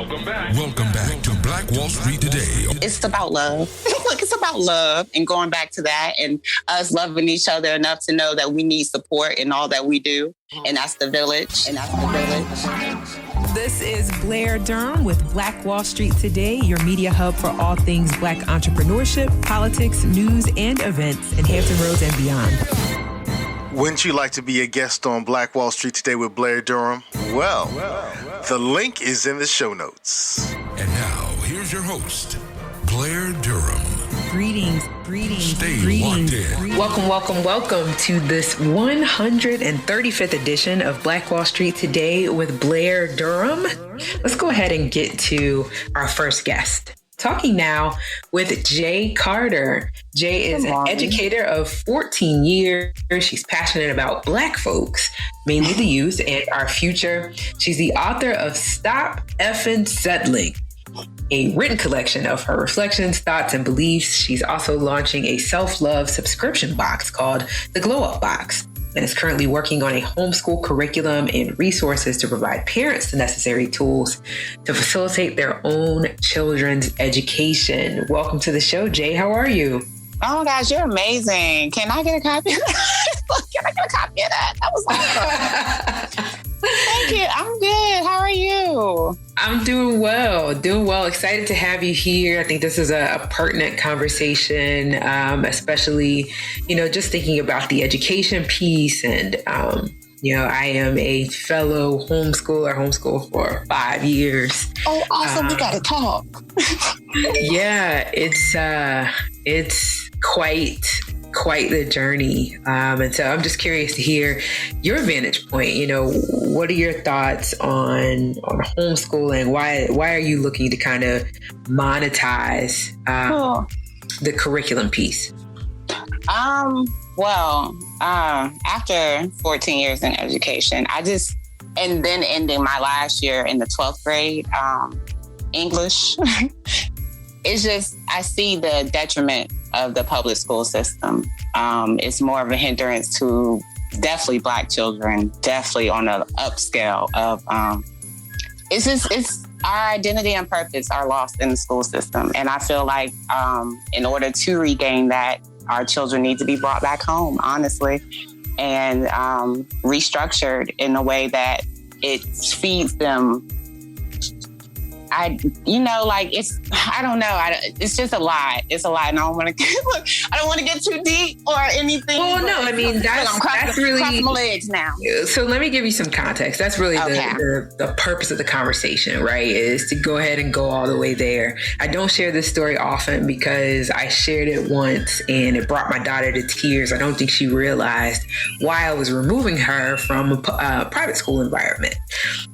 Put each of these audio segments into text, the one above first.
Welcome back to Black Wall Street Today. It's about love. Look, it's about love and going back to that and us loving each other enough to know that we need support in all that we do. And that's the village. This is Blair Durham with Black Wall Street Today, your media hub for all things Black entrepreneurship, politics, news, and events in Hampton Roads and beyond. Wouldn't you like to be a guest on Black Wall Street Today with Blair Durham? Well, the link is in the show notes. And now, here's your host, Blair Durham. Greetings. Stay locked in. Welcome to this 135th edition of Black Wall Street Today with Blair Durham. Let's go ahead and get to our first guest. Talking now with Jay Carter. Jay is an educator of 14 years. She's passionate about Black folks, mainly the youth and our future. She's the author of Stop Effin' Settling, a written collection of her reflections, thoughts, and beliefs. She's also launching a self-love subscription box called the Glow Up Box, and is currently working on a homeschool curriculum and resources to provide parents the necessary tools to facilitate their own children's education. Welcome to the show, Jay. How are you? Oh my gosh, you're amazing. Can I get a copy of that? Can I get a copy of that? That was awesome. Thank you. I'm good. How are you? I'm doing well. Excited to have you here. I think this is a pertinent conversation, especially, just thinking about the education piece. And, I am a fellow homeschooled for 5 years. Oh, awesome. We got to talk. Yeah, it's quite the journey. And so I'm just curious to hear your vantage point. What are your thoughts on homeschooling? Why are you looking to kind of monetize the curriculum piece? After 14 years in education, and then ending my last year in the 12th grade, English, it's just, I see the detriment of the public school system. It's more of a hindrance to definitely Black children, definitely on an upscale of, it's our identity and purpose are lost in the school system. And I feel like in order to regain that, our children need to be brought back home, honestly, and restructured in a way that it feeds them. I don't know. It's just a lot. It's a lot. And I don't want to get too deep or anything. Well, no, I mean, that's really crossing my legs now. So let me give you some context. That's really the purpose of the conversation, right? Is to go ahead and go all the way there. I don't share this story often because I shared it once and it brought my daughter to tears. I don't think she realized why I was removing her from a private school environment.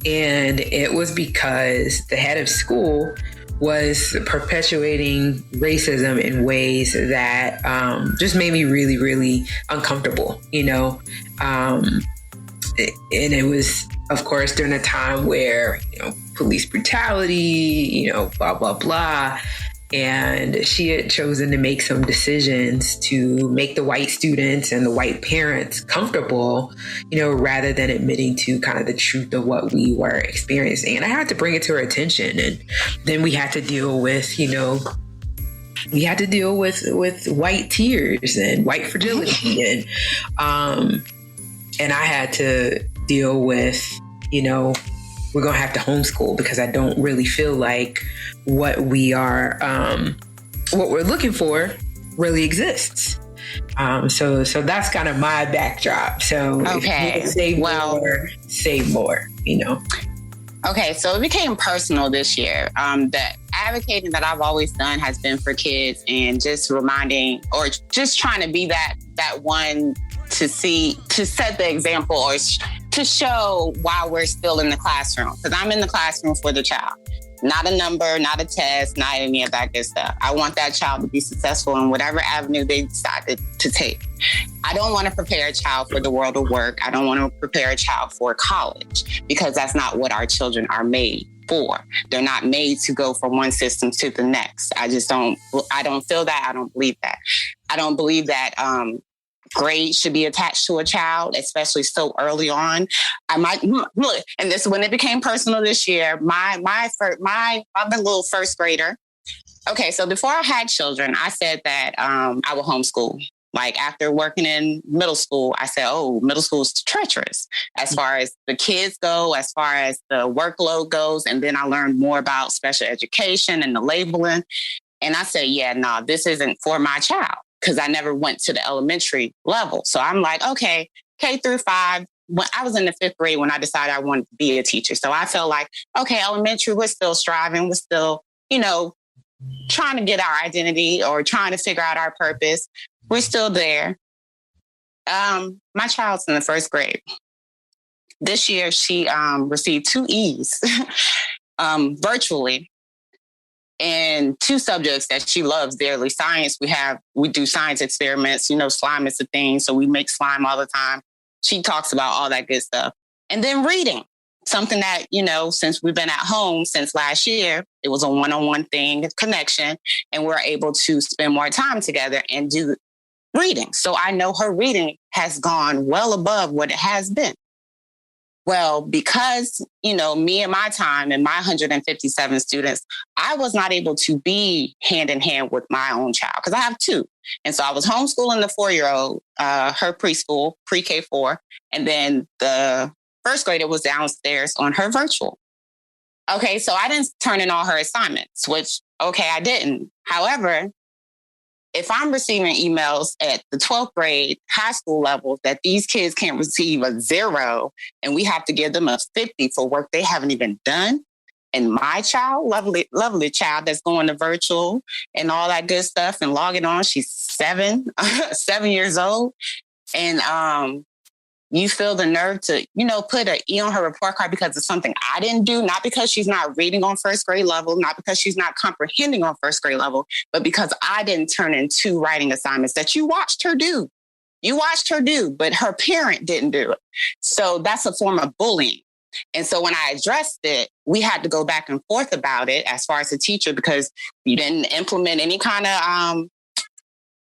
And it was because the head of school was perpetuating racism in ways that just made me really, really uncomfortable, and it was, of course, during a time where, police brutality, blah, blah, blah. And she had chosen to make some decisions to make the white students and the white parents comfortable, rather than admitting to kind of the truth of what we were experiencing. And I had to bring it to her attention. And then we had to deal with, with white tears and white fragility. And I had to deal with, we're going to have to homeschool because I don't really feel like what we're looking for really exists. So that's kind of my backdrop. So okay. Save more, Okay, so it became personal this year. The advocating that I've always done has been for kids and just reminding or just trying to be that one to set the example or to show why we're still in the classroom. Because I'm in the classroom for the child. Not a number, not a test, not any of that good stuff. I want that child to be successful in whatever avenue they decide to take. I don't want to prepare a child for the world of work. I don't want to prepare a child for college because that's not what our children are made for. They're not made to go from one system to the next. I don't feel that. I don't believe that. I don't believe that grade should be attached to a child, especially so early on. I might look, and this when it became personal this year. My little first grader. Okay, so before I had children, I said that I would homeschool. Like after working in middle school, I said, oh, middle school is treacherous as far as the kids go, as far as the workload goes. And then I learned more about special education and the labeling. And I said, yeah, no, this isn't for my child because I never went to the elementary level. So I'm like, okay, K through 5. When I was in the 5th grade when I decided I wanted to be a teacher. So I felt like, okay, elementary, we're still striving. We're still, trying to get our identity or trying to figure out our purpose. We're still there. My child's in the 1st grade. This year, she received 2 E's virtually in 2 subjects that she loves dearly. Science, we do science experiments. Slime is a thing, so we make slime all the time. She talks about all that good stuff. And then reading, something that, since we've been at home since last year, it was a one-on-one thing, connection, and we're able to spend more time together and do reading. So I know her reading has gone well above what it has been. Well, because, me and my time and my 157 students, I was not able to be hand in hand with my own child because I have 2. And so I was homeschooling the 4-year-old, her preschool, pre-K4, and then the 1st grader was downstairs on her virtual. Okay, so I didn't turn in all her assignments, which, okay, I didn't. However, if I'm receiving emails at the 12th grade high school level that these kids can't receive a 0 and we have to give them a 50 for work they haven't even done, and my child, lovely child that's going to virtual and all that good stuff and logging on, she's 7 years old, and you feel the nerve to, put an E on her report card because of something I didn't do, not because she's not reading on 1st grade level, not because she's not comprehending on 1st grade level, but because I didn't turn in 2 writing assignments that you watched her do. You watched her do, but her parent didn't do it. So that's a form of bullying. And so when I addressed it, we had to go back and forth about it as far as a teacher because you didn't implement any kind of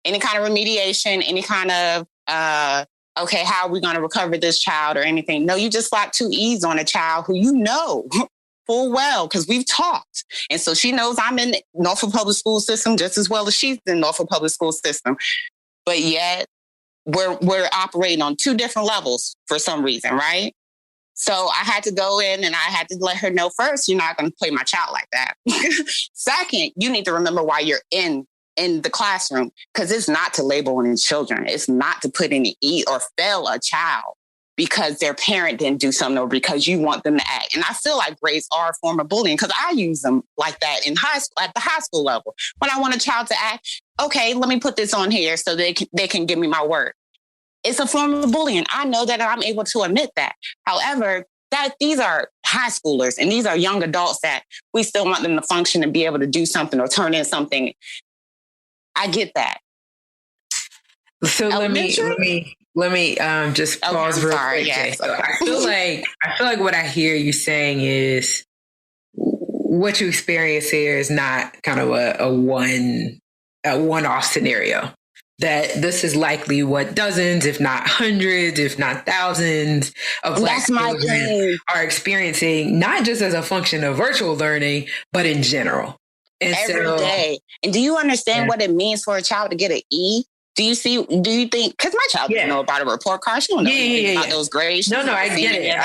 remediation, any kind of okay, how are we going to recover this child or anything? No, you just slapped 2 E's on a child who full well because we've talked. And so she knows I'm in Norfolk Public School System just as well as she's in Norfolk Public School System. But yet we're operating on 2 different levels for some reason, right? So I had to go in and I had to let her know first, you're not going to play my child like that. Second, you need to remember why you're in the classroom, because it's not to label any children. It's not to put any E or fail a child because their parent didn't do something or because you want them to act. And I feel like grades are a form of bullying because I use them like that in high school, at the high school level. When I want a child to act, okay, let me put this on here so they can give me my word. It's a form of bullying. I know that I'm able to admit that. However, that these are high schoolers and these are young adults that we still want them to function and be able to do something or turn in something. I get that. So let me just pause real quick. Yes, okay. I feel like what I hear you saying is what you experience here is not kind of a one-off scenario. That this is likely what dozens, if not hundreds, if not thousands of Black children are experiencing, not just as a function of virtual learning, but in general. And every day. And do you understand what it means for a child to get an E? Do you think, because my child doesn't know about a report card. She don't know anything about those grades. No, I get it.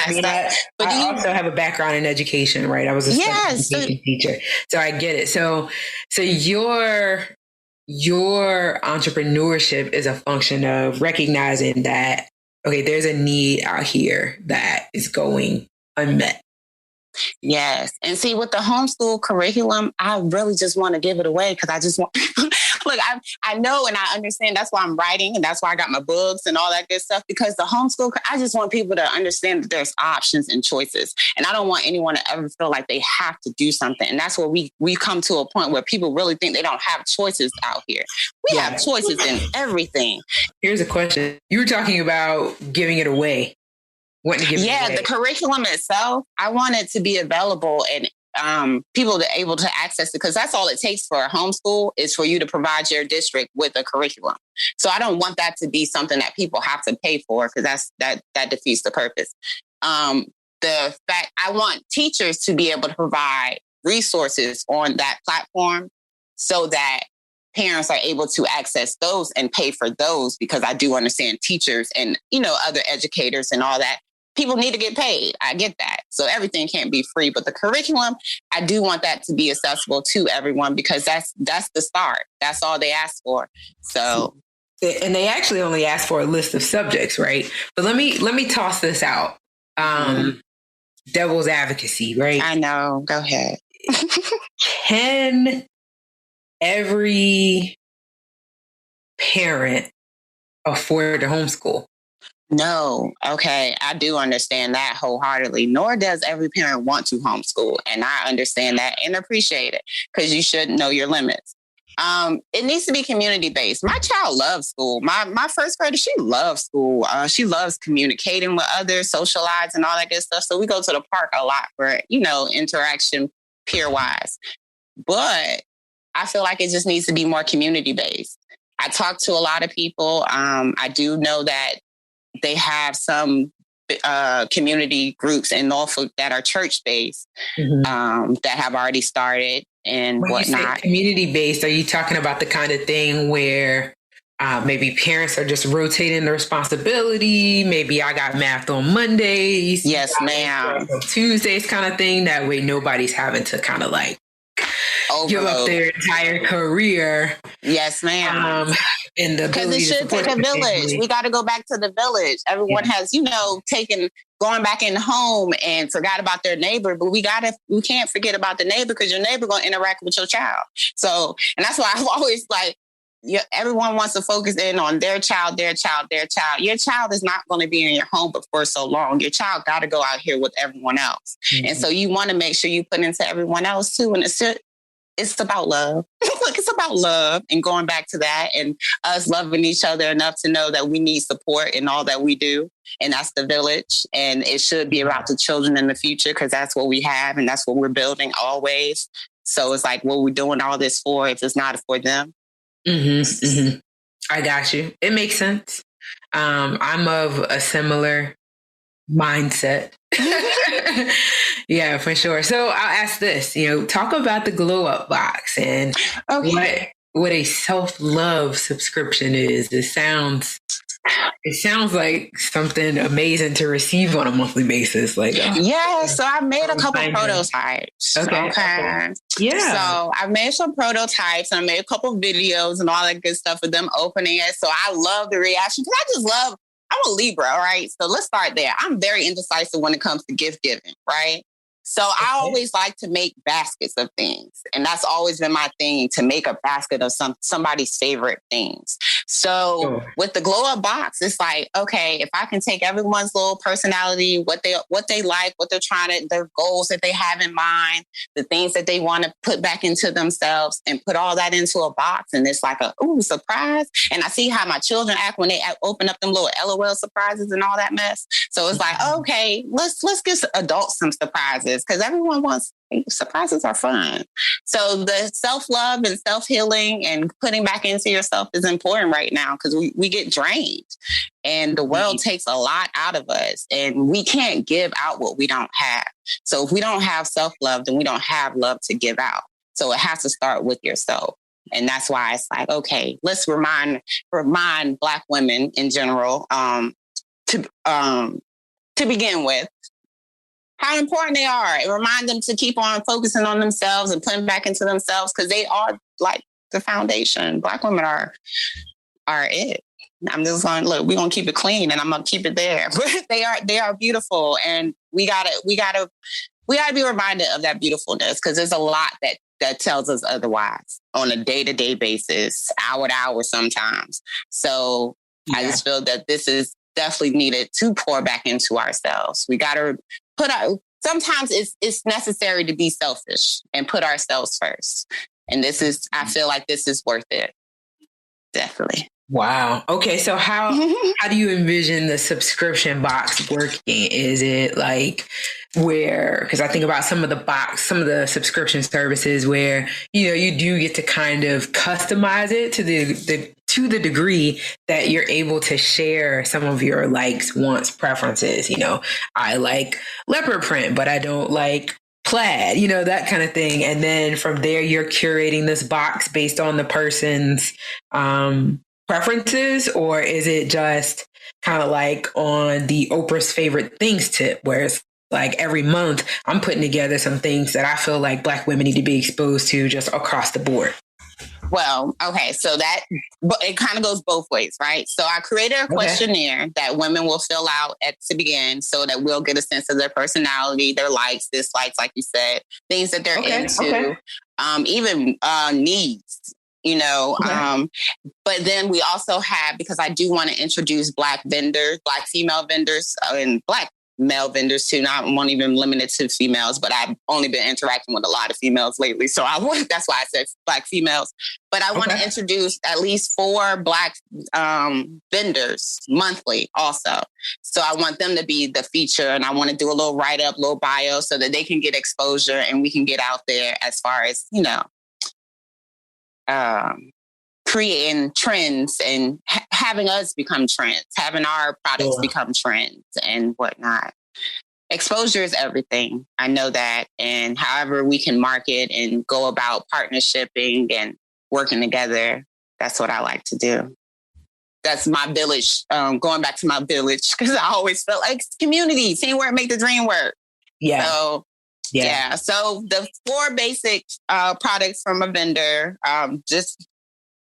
I also have a background in education, right? I was a education teacher. So I get it. So your entrepreneurship is a function of recognizing that, okay, there's a need out here that is going unmet. Yes. And see, with the homeschool curriculum, I really just want to give it away because I just want people. Look, I know and I understand. That's why I'm writing and that's why I got my books and all that good stuff, because the homeschool, I just want people to understand that there's options and choices. And I don't want anyone to ever feel like they have to do something. And that's where we come to a point where people really think they don't have choices out here. We have choices in everything. Here's a question. You were talking about giving it away. The curriculum itself, I want it to be available in people to able to access it, because that's all it takes for a homeschool is for you to provide your district with a curriculum. So I don't want that to be something that people have to pay for, because that defeats the purpose. The fact I want teachers to be able to provide resources on that platform so that parents are able to access those and pay for those, because I do understand teachers and, other educators and all that. People need to get paid. I get that. So everything can't be free, but the curriculum, I do want that to be accessible to everyone, because that's the start. That's all they ask for. So, and they actually only ask for a list of subjects, right? But let me toss this out. Devil's advocacy, right? I know. Go ahead. Can every parent afford to homeschool? No. Okay. I do understand that wholeheartedly. Nor does every parent want to homeschool. And I understand that and appreciate it, because you should know your limits. It needs to be community-based. My child loves school. My first grader, she loves school. She loves communicating with others, socialize and all that good stuff. So we go to the park a lot for, interaction peer-wise. But I feel like it just needs to be more community-based. I talk to a lot of people. I do know that they have some community groups in Norfolk that are church-based, that have already started and when whatnot. You say community-based, are you talking about the kind of thing where maybe parents are just rotating the responsibility? Maybe I got math on Mondays. Yes, ma'am. Tuesdays kind of thing. That way nobody's having to kind of like give up their entire career. Yes, ma'am. Because it should take a village. We got to go back to the village. Everyone has, going back in home and forgot about their neighbor, but we can't forget about the neighbor, because your neighbor going to interact with your child. So, and that's why I've always everyone wants to focus in on their child, their child, their child. Your child is not going to be in your home but for so long. Your child got to go out here with everyone else. And so you want to make sure you put into everyone else too. And it's about love. Look, it's about love and going back to that and us loving each other enough to know that we need support in all that we do. And that's the village. And it should be about the children in the future, because that's what we have and that's what we're building always. So it's like, what we're doing all this for if it's not for them? I got you. It makes sense. I'm of a similar mindset. Yeah, for sure. So I'll ask this, talk about the glow up box and what a self-love subscription is. It sounds like something amazing to receive on a monthly basis. So I made a couple prototypes. Okay. Yeah. So I made some prototypes and I made a couple videos and all that good stuff of them opening it. So I love the reaction, because I'm a Libra, right? So let's start there. I'm very indecisive when it comes to gift giving, right? So I always like to make baskets of things. And that's always been my thing, to make a basket of somebody's favorite things. So with the glow up box, it's like, okay, if I can take everyone's little personality, what they like, what they're their goals that they have in mind, the things that they want to put back into themselves, and put all that into a box. And it's like surprise. And I see how my children act when they open up them little LOL surprises and all that mess. So it's like, okay, let's give adults some surprises, because everyone wants surprises are fun. So the self-love and self-healing and putting back into yourself is important right now, because we get drained and the world takes a lot out of us and we can't give out what we don't have. So if we don't have self-love, then we don't have love to give out. So it has to start with yourself. And that's why it's like, okay, let's remind Black women in general, to begin with, how important they are, and remind them to keep on focusing on themselves and putting back into themselves, because they are like the foundation. Black women are it. I'm just going, look, we're going to keep it clean and I'm going to keep it there. But they are beautiful, and we gotta be reminded of that beautifulness, because there's a lot that tells us otherwise on a day-to-day basis, hour to hour sometimes. So I just feel that this is definitely needed to pour back into ourselves. We got to sometimes it's necessary to be selfish and put ourselves first. And I feel like this is worth it. Definitely. Wow. Okay. So how do you envision the subscription box working? Is it like where, because I think about some of the subscription services where, you do get to kind of customize it to the degree that you're able to share some of your likes, wants, preferences. I like leopard print, but I don't like plaid, that kind of thing. And then from there, you're curating this box based on the person's, preferences, or is it just kind of like on the Oprah's favorite things tip, where it's like every month I'm putting together some things that I feel like Black women need to be exposed to just across the board? Well, okay, so it kind of goes both ways, right? So I created a questionnaire that women will fill out to begin, so that we'll get a sense of their personality, their likes, dislikes, like you said, things that they're into, even needs. But then we also have, because I do want to introduce Black female vendors, and Black male vendors too. Now I won't even limit it to females, but I've only been interacting with a lot of females lately. So that's why I said Black females. But I want to introduce at least 4 Black vendors monthly also. So I want them to be the feature, and I want to do a little write-up, little bio, so that they can get exposure and we can get out there as far as, creating trends and having us become trends, having our products become trends and whatnot. Exposure is everything. I know that. And however we can market and go about partnershiping and working together, that's what I like to do. That's my village. Going back to my village, because I always felt like community, teamwork, make the dream work. Yeah. So So the 4 basic products from a vendor, just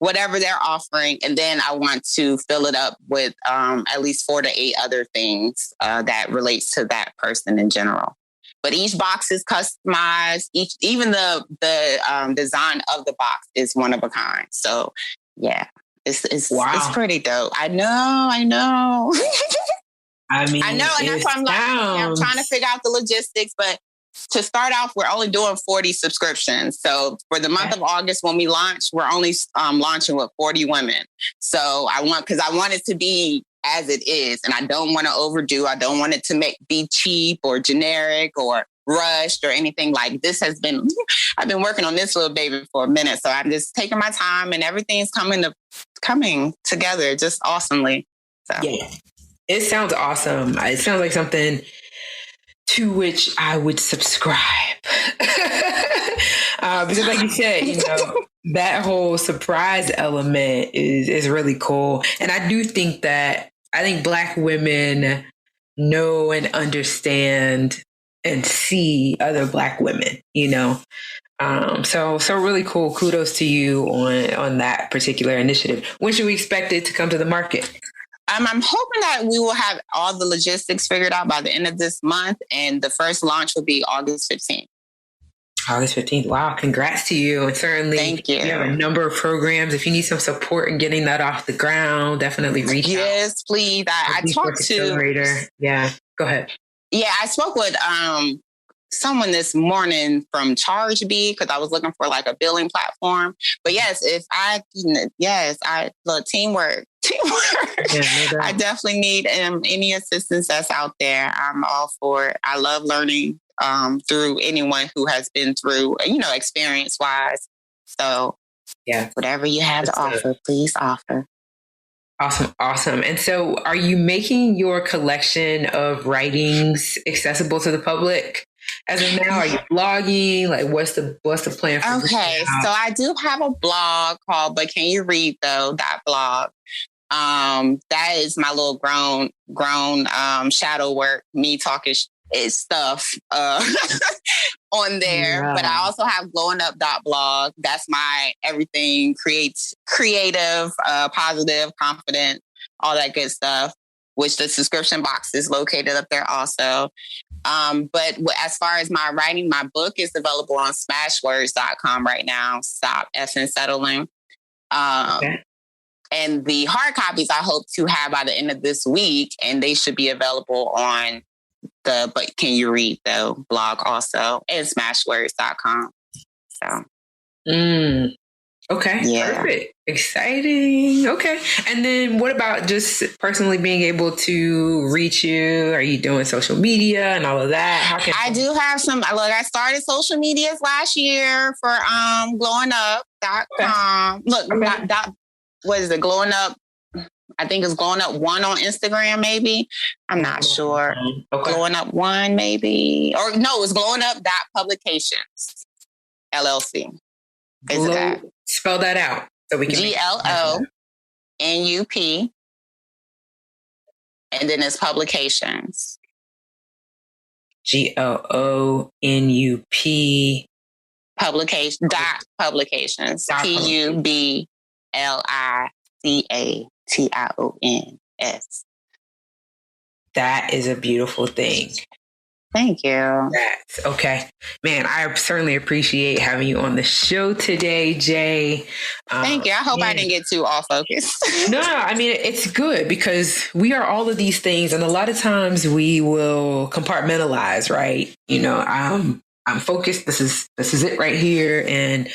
whatever they're offering. And then I want to fill it up with at least 4 to 8 other things that relates to that person in general. But each box is customized. Even the design of the box is one of a kind. So yeah, it's pretty dope. I know. I know, and that's why I'm trying to figure out the logistics, but to start off, we're only doing 40 subscriptions. So for the month of August, when we launch, we're only launching with 40 women. So because I want it to be as it is, and I don't want to overdo. I don't want it to be cheap or generic or rushed or anything like this. I've been working on this little baby for a minute. So I'm just taking my time, and everything's coming together just awesomely. So. Yeah, it sounds awesome. It sounds like something to which I would subscribe. Because like you said, that whole surprise element is really cool. And I do think Black women know and understand and see other Black women, So really cool. Kudos to you on that particular initiative. When should we expect it to come to the market? I'm hoping that we will have all the logistics figured out by the end of this month, and the first launch will be August 15th. August 15th. Wow. Congrats to you. And certainly thank you. You have a number of programs. If you need some support in getting that off the ground, definitely reach out. Yes, please. I talked to... Yeah. Go ahead. Yeah, I spoke with someone this morning from ChargeBee, because I was looking for like a billing platform. But yes, look, teamwork. Yeah, no, I definitely need any assistance that's out there. I'm all for it. I love learning through anyone who has been through, experience wise. So yeah, whatever you have to offer, please offer. Awesome. And so are you making your collection of writings accessible to the public as of now? Are you blogging? Like, what's the plan for this? Okay, so I do have a blog called But Can You Read Though? .blog. That is my little grown shadow work, me talking stuff on there. Yeah. But I also have glowingup.blog. That's my everything creative, positive, confident, all that good stuff, which the subscription box is located up there also. But as far as my writing, my book is available on smashwords.com right now. Stop effing settling. And the hard copies I hope to have by the end of this week, and they should be available on the But Can You Read Though blog also, and smashwords.com. So. Okay. Yeah. Perfect. Exciting. Okay. And then what about just personally being able to reach you? Are you doing social media and all of that? I do have some. Look, I started social medias last year for glowingup.com. Look, what is it? Glowing Up. I think it's Glowing Up 1 on Instagram, maybe. I'm not sure. Okay. Glowing Up 1, maybe. Or no, it's Glowing Up.Publications, LLC. Is that? Spell that out so we can. GLONUP. And then it's Publications. GLONUP. Publications. PUBLICATIONS. That is a beautiful thing. Thank you. That's okay. Man, I certainly appreciate having you on the show today, Jay. Thank you. I hope I didn't get too off focus. No, I mean, it's good because we are all of these things. And a lot of times we will compartmentalize, right? You know, I'm focused. This is it right here. And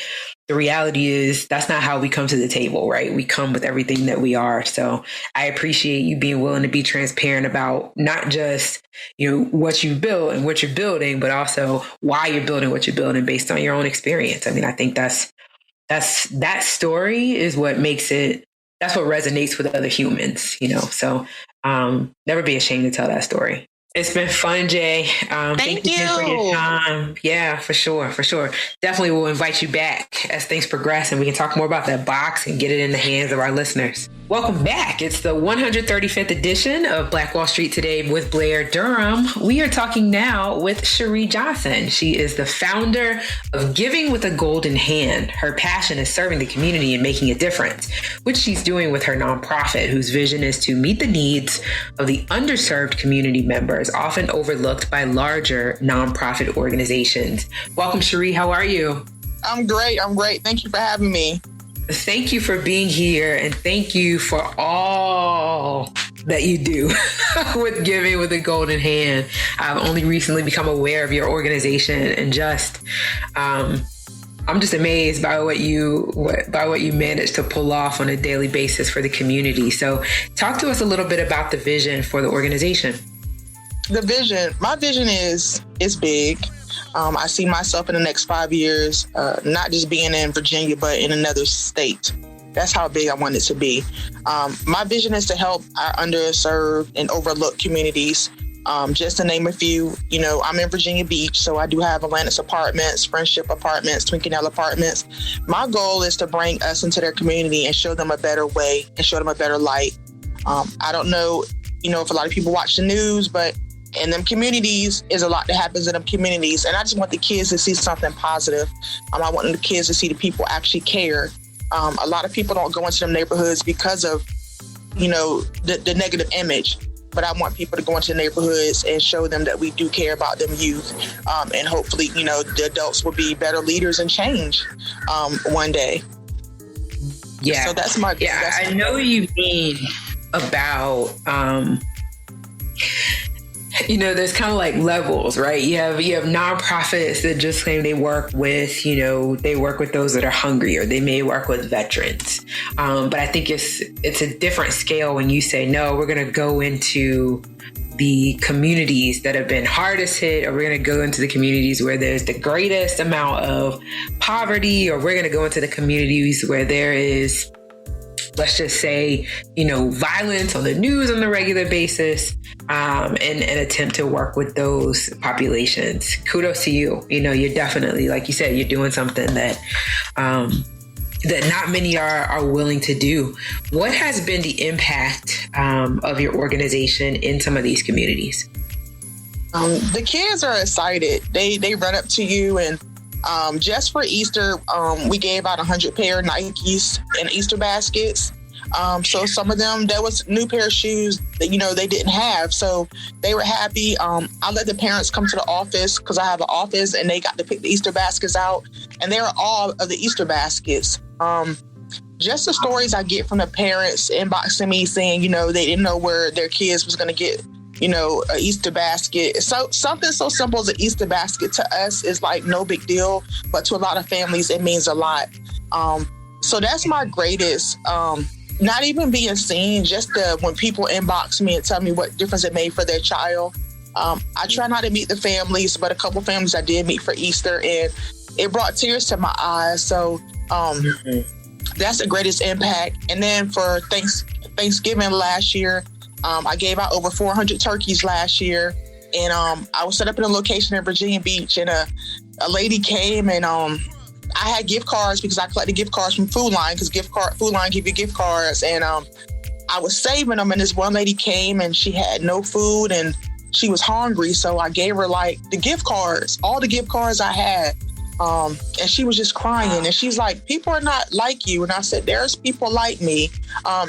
the reality is that's not how we come to the table, right? We come with everything that we are. So I appreciate you being willing to be transparent about not just, you know, what you built and what you're building, but also why you're building what you're building based on your own experience. I mean, I think that story is what makes it, that's what resonates with other humans, you know? So never be ashamed to tell that story. It's been fun, Jay. Thank you for your time. Yeah, for sure. Definitely will invite you back as things progress and we can talk more about that box and get it in the hands of our listeners. Welcome back. It's the 135th edition of Black Wall Street Today with Blair Durham. We are talking now with Sheri Johnson. She is the founder of Giving with a Golden Hand. Her passion is serving the community and making a difference, which she's doing with her nonprofit, whose vision is to meet the needs of the underserved community members, often overlooked by larger nonprofit organizations. Welcome, Sheri. How are you? I'm great. Thank you for having me. Thank you for being here, and thank you for all that you do with Giving with a Golden Hand. I've only recently become aware of your organization, and I'm just amazed by what you manage to pull off on a daily basis for the community. So, talk to us a little bit about the vision for the organization. My vision is big. I see myself in the next 5 years, not just being in Virginia, but in another state. That's how big I want it to be. My vision is to help our underserved and overlooked communities. Just to name a few, you know, I'm in Virginia Beach, so I do have Atlantis Apartments, Friendship Apartments, Twinkenell Apartments. My goal is to bring us into their community and show them a better way and show them a better light. I don't know, you know, if a lot of people watch the news, but in them communities is a lot that happens in them communities. And I just want the kids to see something positive. I want the kids to see the people actually care. A lot of people don't go into them neighborhoods because of, you know, the negative image. But I want people to go into the neighborhoods and show them that we do care about them youth. And hopefully, you know, the adults will be better leaders and change one day. Yeah. So that's my... Yeah, I know what you mean about... you know, there's kind of like levels, right? You have nonprofits that just claim they work with, you know, they work with those that are hungry, or they may work with veterans. But I think it's a different scale when you say, no, we're going to go into the communities that have been hardest hit, or we're going to go into the communities where there's the greatest amount of poverty, or we're going to go into the communities where there is, let's just say, you know, violence on the news on a regular basis, and attempt to work with those populations. Kudos to you. You know, you're definitely, like you said, you're doing something that not many are willing to do. What has been the impact of your organization in some of these communities? The kids are excited. They run up to you, and just for Easter, we gave out 100 pair of Nikes and Easter baskets. So some of them, there was new pair of shoes that, you know, they didn't have. So they were happy. I let the parents come to the office because I have an office, and they got to pick the Easter baskets out, and they were all of the Easter baskets. Just the stories I get from the parents inboxing me saying, you know, they didn't know where their kids was going to get, you know, an Easter basket. So something so simple as an Easter basket to us is like no big deal, but to a lot of families, it means a lot. So that's my greatest, not even being seen, just when people inbox me and tell me what difference it made for their child. I try not to meet the families, but a couple families I did meet for Easter, and it brought tears to my eyes. So that's the greatest impact. And then for Thanksgiving last year, I gave out over 400 turkeys last year. And I was set up in a location in Virginia Beach, and a lady came, and I had gift cards because I collected gift cards from Food Line, because Food Line give you gift cards. And I was saving them, and this one lady came, and she had no food, and she was hungry. So I gave her like the gift cards, all the gift cards I had. And she was just crying. And she's like, people are not like you. And I said, there's people like me.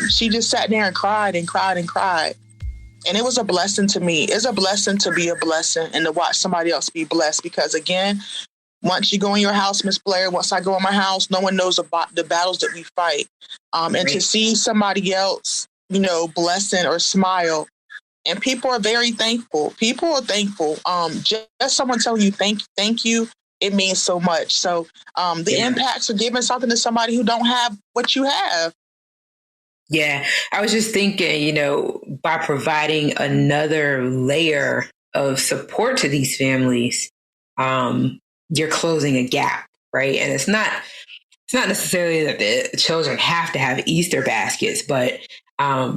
She just sat there and cried and cried and cried. And it was a blessing to me. It's a blessing to be a blessing and to watch somebody else be blessed. Because again, once you go in your house, Miss Blair, once I go in my house, no one knows about the battles that we fight. And to see somebody else, blessing or smile, and people are very thankful. People are thankful. Just someone telling you thank you, it means so much. So the impacts of giving something to somebody who don't have what you have. Yeah, I was just thinking, by providing another layer of support to these families, you're closing a gap, right? And it's not necessarily that the children have to have Easter baskets, but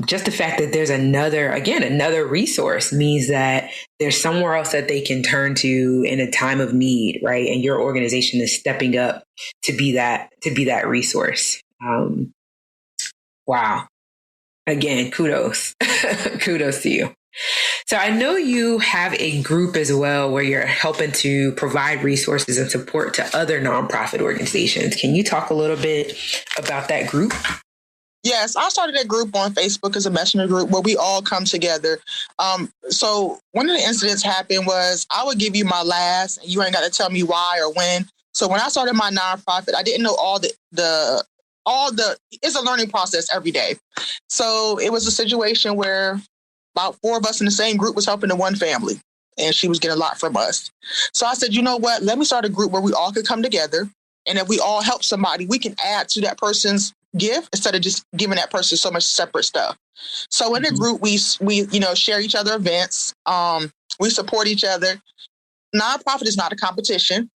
just the fact that there's another resource means that there's somewhere else that they can turn to in a time of need, right? And your organization is stepping up to be that resource. Wow. Again, kudos. Kudos to you. So I know you have a group as well where you're helping to provide resources and support to other nonprofit organizations. Can you talk a little bit about that group? Yes, I started a group on Facebook as a messenger group where we all come together. So one of the incidents happened was I would give you my last, and you ain't got to tell me why or when. So when I started my nonprofit, I didn't know all the it's a learning process every day. So it was a situation where about 4 of us in the same group was helping the one family, and she was getting a lot from us. So I said, you know what, let me start a group where we all could come together, and if we all help somebody, we can add to that person's gift instead of just giving that person so much separate stuff. So in the group, we share each other events. We support each other. Nonprofit is not a competition.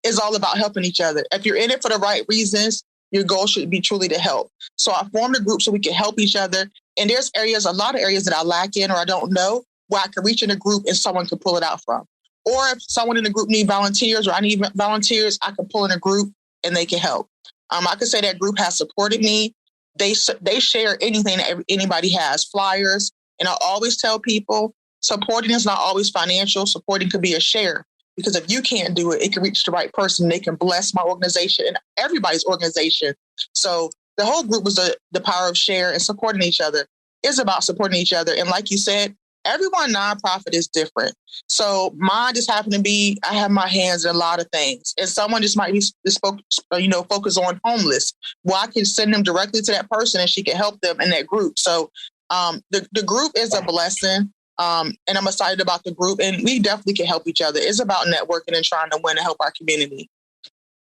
It's all about helping each other. If you're in it for the right reasons, your goal should be truly to help. So I formed a group so we can help each other. And there's a lot of areas that I lack in or I don't know where I can reach in a group and someone can pull it out from. Or if someone in the group need volunteers or I need volunteers, I can pull in a group and they can help. I could say that group has supported me. They share anything that anybody has, flyers. And I always tell people supporting is not always financial. Supporting could be a share. Because if you can't do it, it can reach the right person. They can bless my organization and everybody's organization. So the whole group was the power of share and supporting each other. It's about supporting each other. And like you said, everyone nonprofit is different. So mine just happened to be, I have my hands in a lot of things. And someone just might be focus on homeless. Well, I can send them directly to that person and she can help them in that group. So the group is a blessing. And I'm excited about the group, and we definitely can help each other. It's about networking and trying to win and help our community.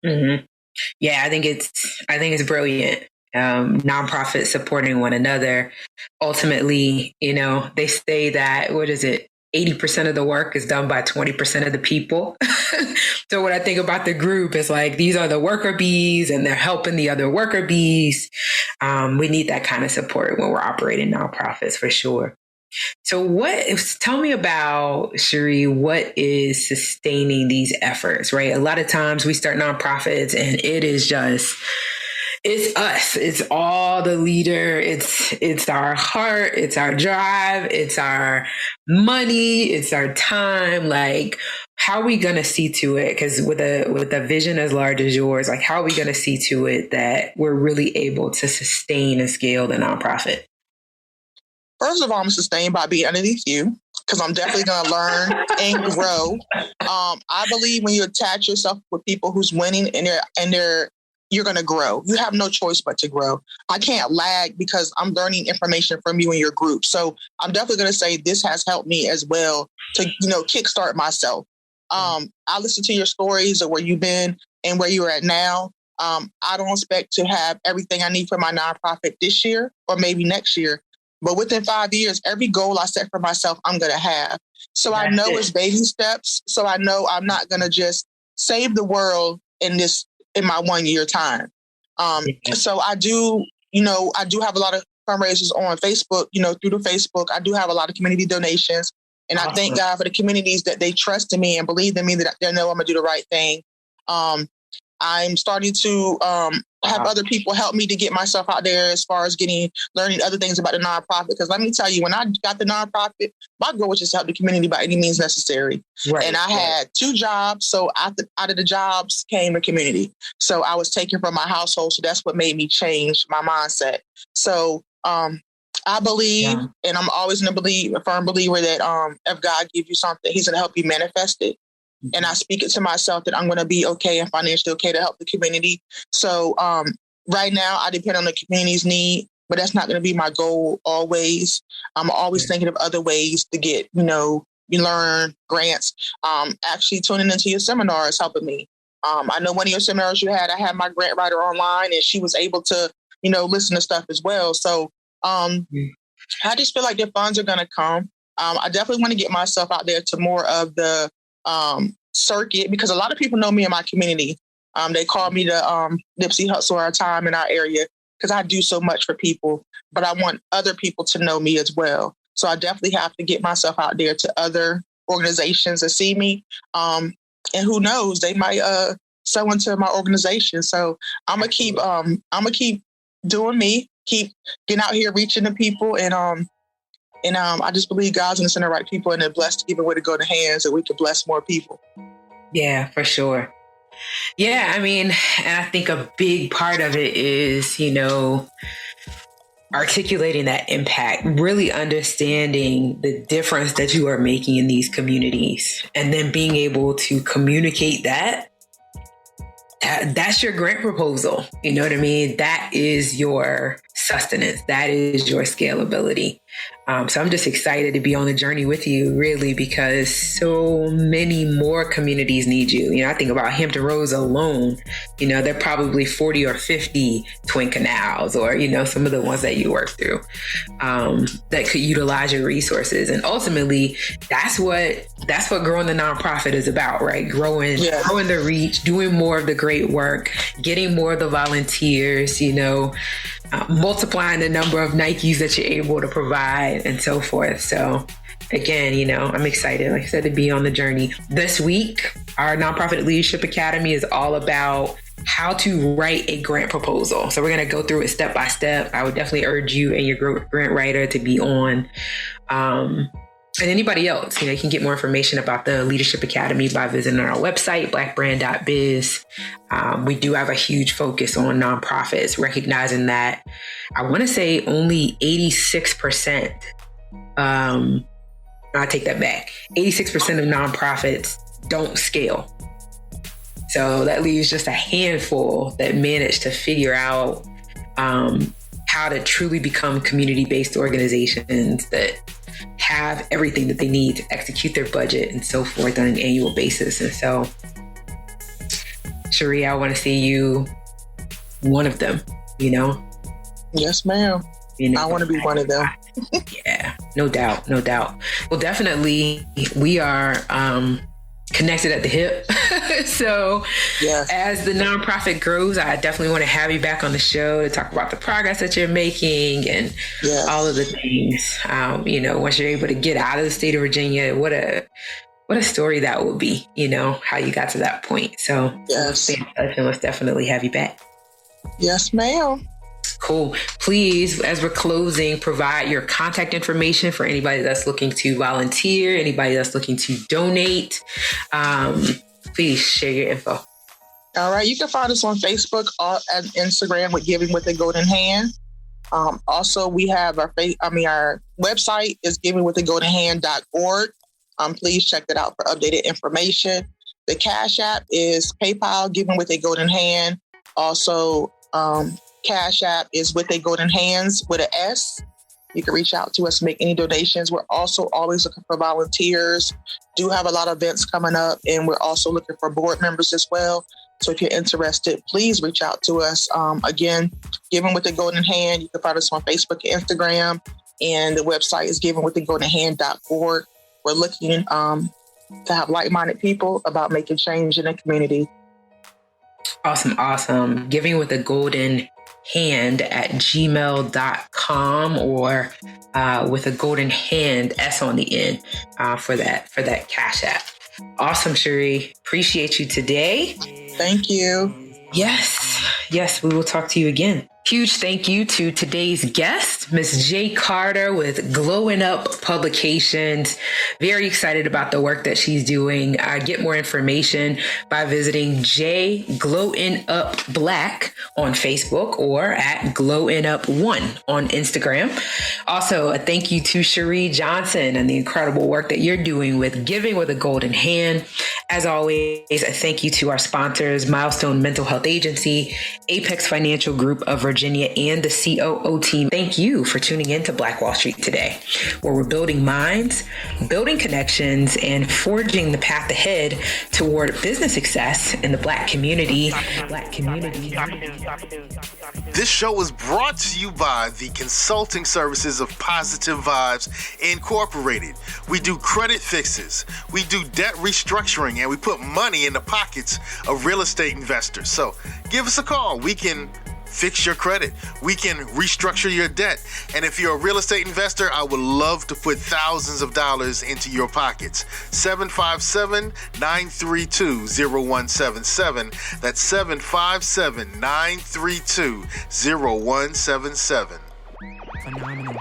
Mm-hmm. Yeah, I think it's brilliant. Nonprofits supporting one another. Ultimately, they say that, 80% of the work is done by 20% of the people. So when I think about the group, it's like, these are the worker bees and they're helping the other worker bees. We need that kind of support when we're operating nonprofits for sure. So tell me about, Sheri, what is sustaining these efforts, right? A lot of times we start nonprofits and it is just, it's us. It's all the leader. It's our heart. It's our drive. It's our money. It's our time. Like, how are we going to see to it? Because with a vision as large as yours, like, how are we going to see to it that we're really able to sustain and scale the nonprofit? First of all, I'm sustained by being underneath you because I'm definitely going to learn and grow. I believe when you attach yourself with people who's winning you're going to grow. You have no choice but to grow. I can't lag because I'm learning information from you and your group. So I'm definitely going to say this has helped me as well to, kickstart myself. I listen to your stories of where you've been and where you're at now. I don't expect to have everything I need for my nonprofit this year or maybe next year. But within 5 years, every goal I set for myself, I'm going to have. So I know it's baby steps. So I know I'm not going to just save the world in my 1 year time. So I do have a lot of fundraisers on Facebook, through the Facebook. I do have a lot of community donations. And I thank God for the communities that they trust in me and believe in me, that they know I'm going to do the right thing. I'm starting to have other people help me to get myself out there as far as learning other things about the nonprofit. Because let me tell you, when I got the nonprofit, my goal was just to help the community by any means necessary. Right, and I had 2 jobs. So out of the jobs came the community. So I was taken from my household. So that's what made me change my mindset. So I believe, and I'm always going to believe, a firm believer that if God gives you something, he's going to help you manifest it. And I speak it to myself that I'm going to be okay and financially okay to help the community. So right now I depend on the community's need, but that's not going to be my goal always. I'm always thinking of other ways to get, you learn grants. Actually tuning into your seminar is helping me. I know one of your seminars you had, I had my grant writer online and she was able to, listen to stuff as well. So I just feel like the funds are going to come. I definitely want to get myself out there to more of the circuit, because a lot of people know me in my community. They call me the Nipsey Hussle our time in our area because I do so much for people, but I want other people to know me as well. So I definitely have to get myself out there to other organizations that see me. And who knows, they might sow into my organization. So I'm gonna keep doing me, keep getting out here, reaching the people, and I just believe God's going to send the right people and they're blessed to give away to go to hands so we can bless more people. Yeah, for sure. Yeah, I mean, and I think a big part of it is, articulating that impact, really understanding the difference that you are making in these communities, and then being able to communicate that. That's your grant proposal. You know what I mean? That is your sustenance. That is your scalability. So I'm just excited to be on the journey with you, really, because so many more communities need you. I think about Hampton Roads alone, there are probably 40 or 50 twin canals or, some of the ones that you work through that could utilize your resources. And ultimately, that's what growing the nonprofit is about, right? Growing the reach, doing more of the great work, getting more of the volunteers, multiplying the number of Nikes that you're able to provide and so forth. So again, I'm excited, like I said, to be on the journey. This week, our Nonprofit Leadership Academy is all about how to write a grant proposal. So we're going to go through it step by step. I would definitely urge you and your grant writer to be on. And anybody else, you can get more information about the Leadership Academy by visiting our website, blackbrand.biz. We do have a huge focus on nonprofits, recognizing that I want to say only 86%. I take that back. 86% of nonprofits don't scale. So that leaves just a handful that manage to figure out how to truly become community-based organizations that have everything that they need to execute their budget and so forth on an annual basis. And so, Sheri, I want to see you one of them, Yes, ma'am. I want to be one of them. Yeah, no doubt. Well, definitely we are connected at the hip. So as the nonprofit grows, I definitely want to have you back on the show to talk about the progress that you're making and all of the things. Once you're able to get out of the state of Virginia, what a story that will be, how you got to that point. So let's stay in touch and let's definitely have you back. Yes, ma'am. Cool. Please, as we're closing, provide your contact information for anybody that's looking to volunteer, anybody that's looking to donate. Please share your info. All right. You can find us on Facebook and Instagram with Giving with a Golden Hand. Also, we have our website is givingwithagoldenhand.org. Please check that out for updated information. The Cash App is PayPal, Giving with a Golden Hand. Also, Cash App is With a Golden Hands with an S. You can reach out to us to make any donations. We're also always looking for volunteers. Do have a lot of events coming up, and we're also looking for board members as well. So if you're interested, please reach out to us. Again, Giving with the Golden Hand. You can find us on Facebook and Instagram. And the website is givingwiththegoldenhand.org. We're looking to have like-minded people about making change in the community. Awesome. Giving with the Golden Hand at gmail.com or with a golden hand, S on the end, for that Cash App. Awesome, Sheri. Appreciate you today. Thank you. Yes, we will talk to you again. Huge thank you to today's guest, Ms. J. Carter with Glowing Up Publications. Very excited about the work that she's doing. Get more information by visiting J Glowing Up Black on Facebook or at Glowing Up 1 on Instagram. Also, a thank you to Sheri Johnson and the incredible work that you're doing with Giving with a Golden Hand. As always, a thank you to our sponsors, Milestone Mental Health Agency, Apex Financial Group of Virginia, and the COO team. Thank you for tuning in to Black Wall Street today, where we're building minds, building connections, and forging the path ahead toward business success in the Black community. This show is brought to you by the consulting services of Positive Vibes Incorporated. We do credit fixes, we do debt restructuring, and we put money in the pockets of real estate investors. So give us a call. We can fix your credit. We can restructure your debt. And if you're a real estate investor, I would love to put thousands of dollars into your pockets. 757-932-0177. That's 757-932-0177. Phenomenal.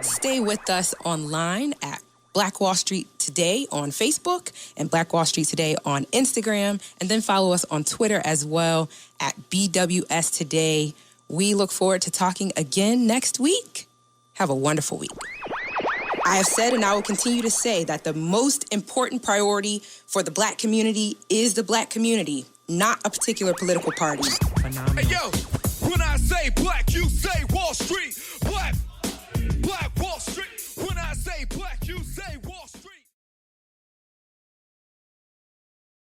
Stay with us online at Black Wall Street Today on Facebook and Black Wall Street Today on Instagram, and then follow us on Twitter as well at BWS Today. We look forward to talking again next week. Have a wonderful week. I have said and I will continue to say that the most important priority for the Black community is the Black community, not a particular political party. Phenomenal. Hey, yo, when I say Black, you say Wall Street. Black Wall Street. When I say Black, you say